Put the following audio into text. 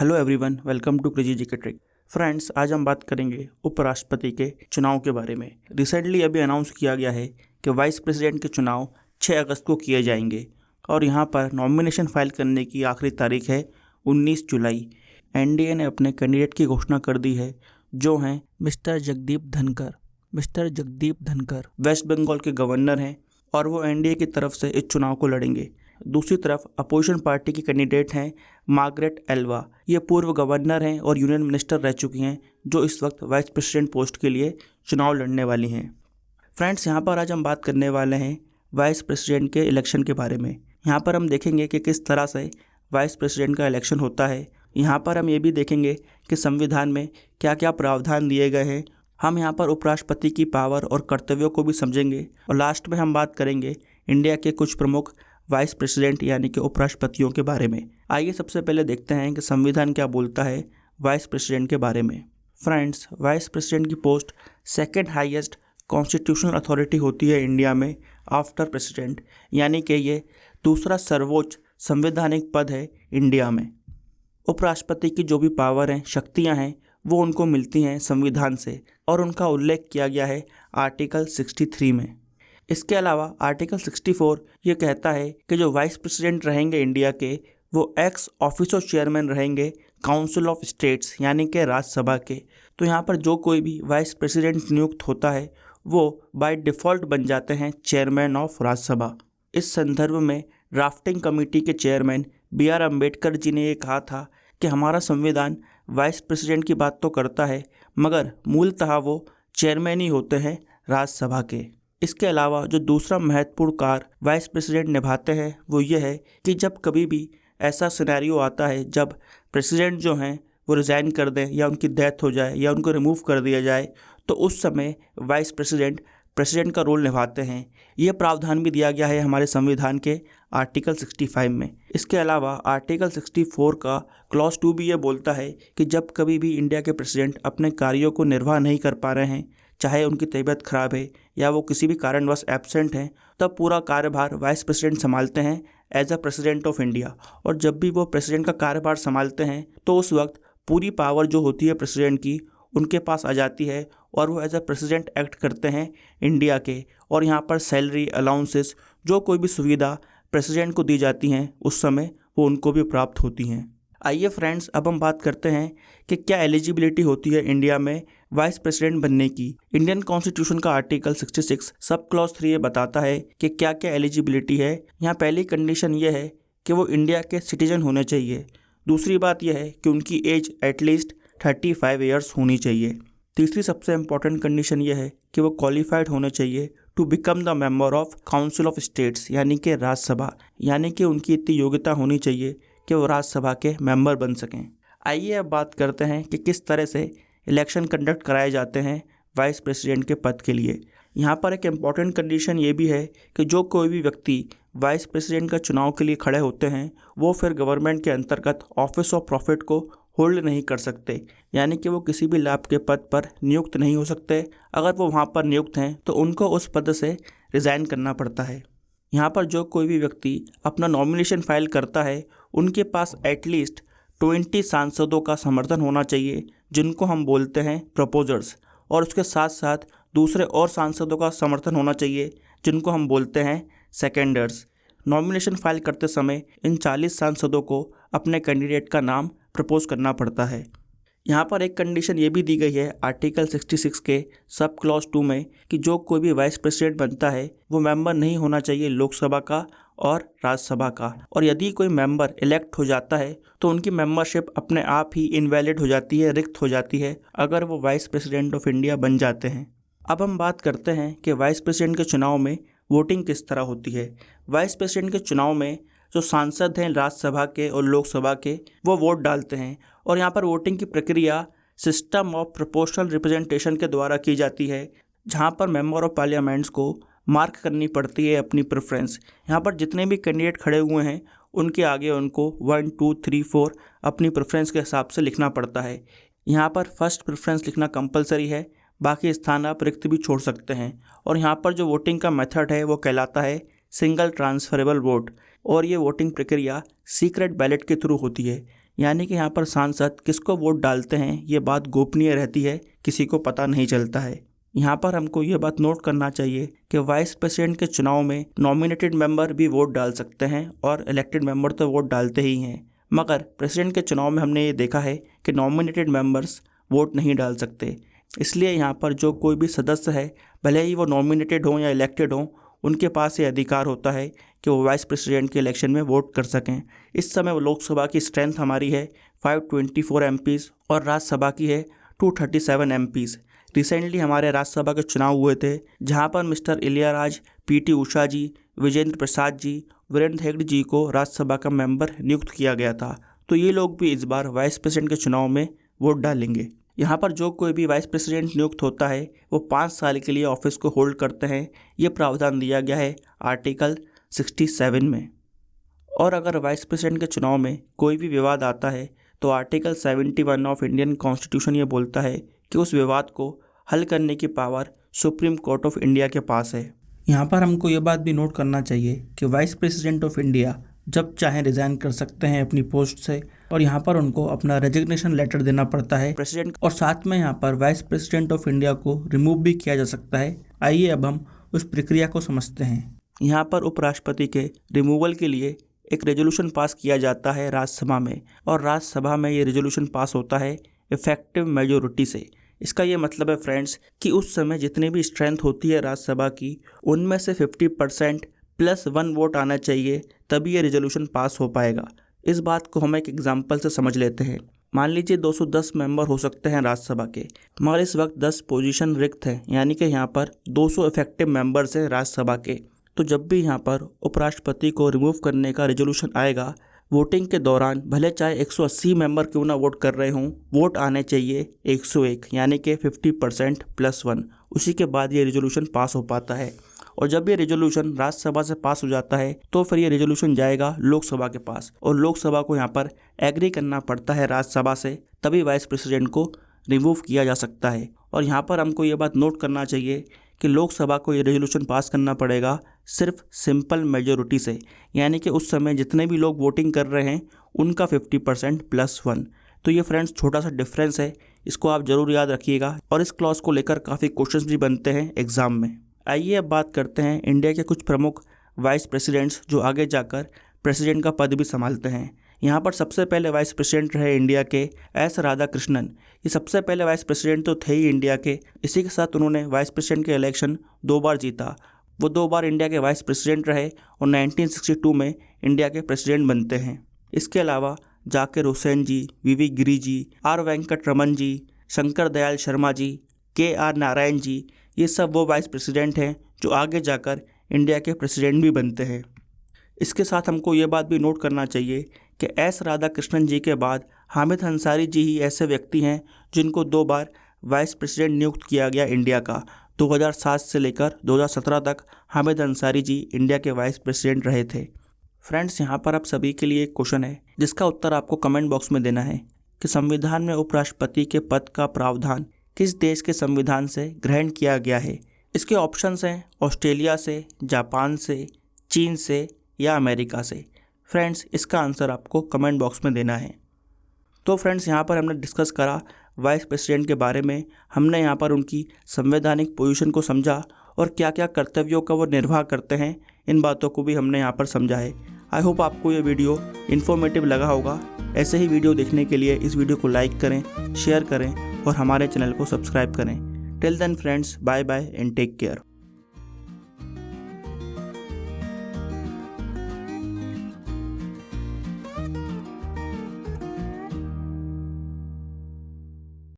Hello everyone, welcome to crazy GK trick. Friends, आज हम बात करेंगे उपराष्ट्रपति के चुनाव के बारे में। रिसेंटली अभी अनाउंस किया गया है कि वाइस प्रेसिडेंट के चुनाव 6 अगस्त को किए जाएंगे और यहां पर नॉमिनेशन फाइल करने की आखिरी तारीख है 19 जुलाई। एनडीए ने अपने कैंडिडेट की घोषणा कर दी है, जो हैं मिस्टर जगदीप धनखड़ वेस्ट बंगाल के गवर्नर हैं और वो एनडीए की तरफ से इस चुनाव को लड़ेंगे। दूसरी तरफ अपोजिशन पार्टी की कैंडिडेट हैं मार्गरेट एल्वा। ये पूर्व गवर्नर हैं और यूनियन मिनिस्टर रह चुकी हैं, जो इस वक्त वाइस प्रेसिडेंट पोस्ट के लिए चुनाव लड़ने वाली हैं। फ्रेंड्स, यहाँ पर आज हम बात करने वाले हैं वाइस प्रेसिडेंट के इलेक्शन के बारे में। यहाँ पर हम देखेंगे कि किस तरह से वाइस प्रेसिडेंट का इलेक्शन होता है। यहाँ पर हम ये भी देखेंगे कि संविधान में क्या क्या प्रावधान दिए गए हैं। हम यहाँ पर उपराष्ट्रपति की पावर और कर्तव्यों को भी समझेंगे और लास्ट में हम बात करेंगे इंडिया के कुछ प्रमुख वाइस प्रेसिडेंट यानी कि उपराष्ट्रपतियों के बारे में। आइए सबसे पहले देखते हैं कि संविधान क्या बोलता है वाइस प्रेसिडेंट के बारे में। फ्रेंड्स, वाइस प्रेसिडेंट की post second highest constitutional authority होती है इंडिया में आफ्टर प्रेसिडेंट, यानी कि ये दूसरा सर्वोच्च संवैधानिक पद है इंडिया में। उपराष्ट्रपति की जो भी पावर हैं, शक्तियाँ हैं, वो उनको मिलती हैं संविधान से और उनका उल्लेख किया गया है आर्टिकल 63 में। इसके अलावा आर्टिकल 64 ये कहता है कि जो वाइस प्रेसिडेंट रहेंगे इंडिया के, वो एक्स ऑफिसो चेयरमैन रहेंगे काउंसिल ऑफ स्टेट्स यानी कि राज्यसभा के। तो यहाँ पर जो कोई भी वाइस प्रेसिडेंट नियुक्त होता है वो बाय डिफ़ॉल्ट बन जाते हैं चेयरमैन ऑफ राज्यसभा। इस संदर्भ में ड्राफ्टिंग कमेटी के चेयरमैन BR अम्बेडकर जी ने ये कहा था कि हमारा संविधान वाइस प्रेसिडेंट की बात तो करता है, मगर मूलतः वो चेयरमैन ही होते हैं राज्यसभा के। इसके अलावा जो दूसरा महत्वपूर्ण कार्य वाइस प्रेसिडेंट निभाते हैं वो ये है कि जब कभी भी ऐसा सिनेरियो आता है जब प्रेसिडेंट जो हैं वो रिज़ाइन कर दें या उनकी डेथ हो जाए या उनको रिमूव कर दिया जाए, तो उस समय वाइस प्रेसिडेंट का रोल निभाते हैं। ये प्रावधान भी दिया गया है हमारे संविधान के आर्टिकल 65 में। इसके अलावा आर्टिकल 64 का क्लॉज 2 भी ये बोलता है कि जब कभी भी इंडिया के प्रेसिडेंट अपने कार्यों को निर्वाह नहीं कर पा रहे हैं, चाहे उनकी तबीयत खराब है या वो किसी भी कारणवश एब्सेंट हैं, तब पूरा कार्यभार वाइस प्रेसिडेंट संभालते हैं as a president of India. और जब भी वो प्रेसिडेंट का कार्यभार संभालते हैं तो उस वक्त पूरी पावर जो होती है प्रेसिडेंट की उनके पास आ जाती है और वो एज अ प्रेसिडेंट एक्ट करते हैं इंडिया के। और यहाँ पर सैलरी, अलाउंसेस, जो कोई भी सुविधा प्रेसिडेंट को दी जाती हैं उस समय वो उनको भी प्राप्त होती हैं। आइए फ्रेंड्स, अब हम बात करते हैं कि क्या एलिजिबिलिटी होती है इंडिया में वाइस प्रेसिडेंट बनने की। इंडियन कॉन्स्टिट्यूशन का आर्टिकल 66 सब क्लॉज 3 ये बताता है कि क्या क्या एलिजिबिलिटी है। यहाँ पहली कंडीशन ये है कि वो इंडिया के सिटीजन होने चाहिए। दूसरी बात यह है कि उनकी एज एटलीस्ट 35 ईयर्स होनी चाहिए। तीसरी सबसे इम्पॉर्टेंट कंडीशन ये है कि वो क्वालिफाइड होने चाहिए to become the member of Council of States यानी कि राज्यसभा, यानी कि उनकी इतनी योग्यता होनी चाहिए कि वो राज्यसभा के मेंबर बन सकें। आइए अब बात करते हैं कि किस तरह से इलेक्शन कंडक्ट कराए जाते हैं वाइस प्रेसिडेंट के पद के लिए। यहाँ पर एक इम्पॉर्टेंट कंडीशन ये भी है कि जो कोई भी व्यक्ति वाइस प्रेसिडेंट का चुनाव के लिए खड़े होते हैं वो फिर गवर्नमेंट के अंतर्गत ऑफिस ऑफ प्रॉफिट को होल्ड नहीं कर सकते, यानी कि वो किसी भी लाभ के पद पर नियुक्त नहीं हो सकते। अगर वो वहाँ पर नियुक्त हैं तो उनको उस पद से रिज़ाइन करना पड़ता है। यहाँ पर जो कोई भी व्यक्ति अपना नॉमिनेशन फाइल करता है उनके पास एटलीस्ट 20 सांसदों का समर्थन होना चाहिए, जिनको हम बोलते हैं प्रपोजर्स, और उसके साथ साथ दूसरे और सांसदों का समर्थन होना चाहिए जिनको हम बोलते हैं सेकेंडर्स। नॉमिनेशन फाइल करते समय इन 40 सांसदों को अपने कैंडिडेट का नाम प्रपोज करना पड़ता है। यहाँ पर एक कंडीशन ये भी दी गई है आर्टिकल 66 के सब क्लॉज 2 में कि जो कोई भी वाइस प्रेसिडेंट बनता है वो मेंबर नहीं होना चाहिए लोकसभा का और राज्यसभा का, और यदि कोई मेंबर इलेक्ट हो जाता है तो उनकी मेंबरशिप अपने आप ही इनवैलिड हो जाती है, रिक्त हो जाती है, अगर वो वाइस प्रेसिडेंट ऑफ इंडिया बन जाते हैं। अब हम बात करते हैं कि वाइस प्रेसिडेंट के चुनाव में वोटिंग किस तरह होती है। वाइस प्रेसिडेंट के चुनाव में जो सांसद हैं राज्यसभा के और लोकसभा के, वो वोट डालते हैं और यहाँ पर वोटिंग की प्रक्रिया सिस्टम ऑफ प्रोपोर्शनल रिप्रेजेंटेशन के द्वारा की जाती है, जहाँ पर मेंबर ऑफ पार्लियामेंट्स को मार्क करनी पड़ती है अपनी प्रेफरेंस। यहाँ पर जितने भी कैंडिडेट खड़े हुए हैं उनके आगे उनको 1, 2, 3, 4 अपनी प्रेफरेंस के हिसाब से लिखना पड़ता है। यहाँ पर फर्स्ट प्रेफरेंस लिखना कंपलसरी है, बाकी स्थान आप रिक्त भी छोड़ सकते हैं। और यहाँ पर जो वोटिंग का मेथड है वो कहलाता है सिंगल ट्रांसफरेबल वोट, और ये वोटिंग प्रक्रिया सीक्रेट बैलेट के थ्रू होती है। यानी कि यहाँ पर सांसद किसको वोट डालते हैं ये बात गोपनीय रहती है, किसी को पता नहीं चलता है। यहाँ पर हमको ये बात नोट करना चाहिए कि वाइस प्रेसिडेंट के चुनाव में नॉमिनेटेड मेंबर भी वोट डाल सकते हैं और इलेक्टेड मेंबर तो वोट डालते ही हैं, मगर प्रेसिडेंट के चुनाव में हमने ये देखा है कि नॉमिनेटेड मेंबर्स वोट नहीं डाल सकते। इसलिए यहाँ पर जो कोई भी सदस्य है, भले ही वो नॉमिनेटेड हो या इलेक्टेड हो, उनके पास ये अधिकार होता है कि वो वाइस प्रेसिडेंट के इलेक्शन में वोट कर सकें। इस समय लोकसभा की स्ट्रेंथ हमारी है 524 MPs और राज्यसभा की है 237 MPs। रिसेंटली हमारे राज्यसभा के चुनाव हुए थे, जहां पर मिस्टर इलियाराज, PT उषा जी, विजेंद्र प्रसाद जी, वीरेंद्र हेगड़े जी को राज्यसभा का मेंबर नियुक्त किया गया था। तो ये लोग भी इस बार वाइस प्रेसिडेंट के चुनाव में वोट डालेंगे। यहाँ पर जो कोई भी वाइस प्रेसिडेंट नियुक्त होता है वो 5 साल के लिए ऑफिस को होल्ड करते हैं। ये प्रावधान दिया गया है आर्टिकल 67 में। और अगर वाइस प्रेसिडेंट के चुनाव में कोई भी विवाद आता है तो आर्टिकल 71 ऑफ इंडियन कॉन्स्टिट्यूशन ये बोलता है कि उस विवाद को हल करने की power supreme court of India के पास है। यहाँ पर हमको ये बात भी नोट करना चाहिए कि वाइस प्रेसिडेंट ऑफ इंडिया जब चाहे रिज़ाइन कर सकते हैं अपनी पोस्ट से, और यहाँ पर उनको अपना रेजिग्नेशन लेटर देना पड़ता है प्रेसिडेंट, और साथ में यहाँ पर वाइस प्रेसिडेंट ऑफ इंडिया को रिमूव भी किया जा सकता है। आइए अब हम उस प्रक्रिया को समझते हैं। यहाँ पर उपराष्ट्रपति के रिमूवल के लिए एक रेजोल्यूशन पास किया जाता है राज्यसभा में, और राज्यसभा में ये रेजोल्यूशन पास होता है इफेक्टिव मेजोरिटी से। इसका ये मतलब है फ्रेंड्स कि उस समय जितनी भी स्ट्रेंथ होती है राज्यसभा की, उनमें से 50% +1 वोट आना चाहिए, तभी ये रेजोल्यूशन पास हो पाएगा। इस बात को हम एक एग्जाम्पल से समझ लेते हैं। मान लीजिए 210 मेंबर हो सकते हैं राज्यसभा के, मगर इस वक्त 10 पोजीशन रिक्त हैं, यानी कि यहाँ पर 200 इफेक्टिव मेंबर्स हैं राज्यसभा के। तो जब भी यहाँ पर उपराष्ट्रपति को रिमूव करने का रेजोल्यूशन आएगा, वोटिंग के दौरान भले चाहे 180 मेंबर क्यों ना वोट कर रहे हों, वोट आने चाहिए 101, यानी कि 50% +1। उसी के बाद ये रेजोल्यूशन पास हो पाता है। और जब ये रेजोल्यूशन राज्यसभा से पास हो जाता है तो फिर ये रेजोल्यूशन जाएगा लोकसभा के पास, और लोकसभा को यहाँ पर एग्री करना पड़ता है राज्यसभा से, तभी वाइस प्रेसिडेंट को रिमूव किया जा सकता है। और यहाँ पर हमको ये बात नोट करना चाहिए कि लोकसभा को ये रेजोल्यूशन पास करना पड़ेगा सिर्फ सिंपल मेजोरिटी से, यानी कि उस समय जितने भी लोग वोटिंग कर रहे हैं उनका 50% +1। तो ये फ्रेंड्स छोटा सा डिफरेंस है, इसको आप ज़रूर याद रखिएगा, और इस क्लॉज को लेकर काफ़ी क्वेश्चंस भी बनते हैं एग्ज़ाम में। आइए अब बात करते हैं इंडिया के कुछ प्रमुख वाइस प्रेसिडेंट्स जो आगे जाकर प्रेसिडेंट का पद भी संभालते हैं। यहाँ पर सबसे पहले वाइस प्रेसिडेंट रहे इंडिया के S राधाकृष्णन। ये सबसे पहले वाइस प्रेसिडेंट तो थे ही इंडिया के। इसी के साथ उन्होंने वाइस प्रेसिडेंट के इलेक्शन 2 बार जीता। वो 2 बार इंडिया के वाइस प्रेसिडेंट रहे और 1962 में इंडिया के प्रेसिडेंट बनते हैं। इसके अलावा जाकिर हुसैन जी, VV Giri ji, R Venkat Raman ji, Shankar Dayal Sharma ji, KR Narayan ji, ये सब वो वाइस प्रेसिडेंट हैं जो आगे जाकर इंडिया के प्रेसिडेंट भी बनते हैं। इसके साथ हमको ये बात भी नोट करना चाहिए कि S राधाकृष्णन जी के बाद हामिद अंसारी जी ही ऐसे व्यक्ति हैं जिनको 2 बार वाइस प्रेसिडेंट नियुक्त किया गया इंडिया का। 2007 से लेकर 2017 तक हामिद अंसारी जी इंडिया के वाइस प्रेसिडेंट रहे थे। फ्रेंड्स, यहाँ पर आप सभी के लिए एक क्वेश्चन है जिसका उत्तर आपको कमेंट बॉक्स में देना है कि संविधान में उपराष्ट्रपति के पद का प्रावधान किस देश के संविधान से ग्रहण किया गया है। इसके ऑप्शंस हैं ऑस्ट्रेलिया से, जापान से, चीन से या अमेरिका से। फ्रेंड्स, इसका आंसर आपको कमेंट बॉक्स में देना है। तो फ्रेंड्स, यहाँ पर हमने डिस्कस करा वाइस प्रेसिडेंट के बारे में। हमने यहाँ पर उनकी संवैधानिक पोजीशन को समझा और क्या क्या कर्तव्यों का वो निर्वाह करते हैं, इन बातों को भी हमने यहाँ पर समझा है। आई होप आपको ये वीडियो इन्फॉर्मेटिव लगा होगा। ऐसे ही वीडियो देखने के लिए इस वीडियो को लाइक करें, शेयर करें और हमारे चैनल को सब्सक्राइब करें। Till then friends, bye bye and take care.